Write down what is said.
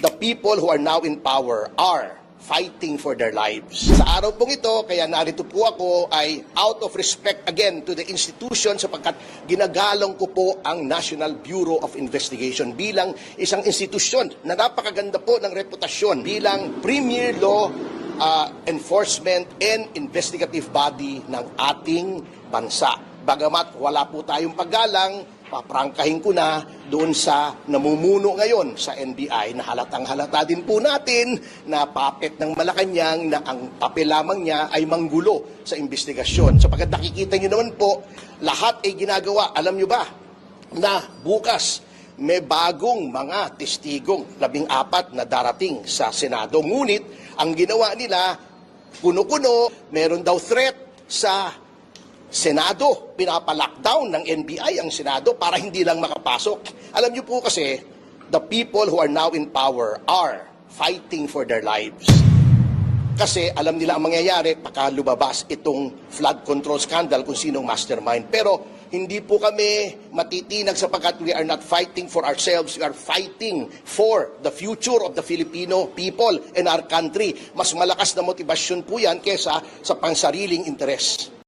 the people who are now in power are fighting for their lives. Sa araw pong ito, kaya narito po ako ay out of respect again to the institution sapagkat ginagalang ko po ang National Bureau of Investigation bilang isang institusyon na napakaganda po ng reputasyon bilang premier law enforcement and investigative body ng ating bansa. Bagamat wala po tayong paggalang, paprangkahin ko na doon sa namumuno ngayon sa NBI na halatang-halata din po natin na puppet ng Malacanang na ang papel lamang niya ay manggulo sa investigasyon. Sapagkat nakikita niyo naman po, lahat ay ginagawa. Alam niyo ba na bukas may bagong mga testigong 14 na darating sa Senado. Ngunit ang ginawa nila, kuno-kuno, meron daw threat sa Senado, pinapalockdown ng NBI ang Senado para hindi lang makapasok. Alam niyo po kasi, the people who are now in power are fighting for their lives. Kasi alam nila ang mangyayari pagka lumabas itong flood control scandal kung sinong mastermind. Pero hindi po kami matitinag sapagkat we are not fighting for ourselves. We are fighting for the future of the Filipino people and our country. Mas malakas na motibasyon po yan kesa sa pansariling interes.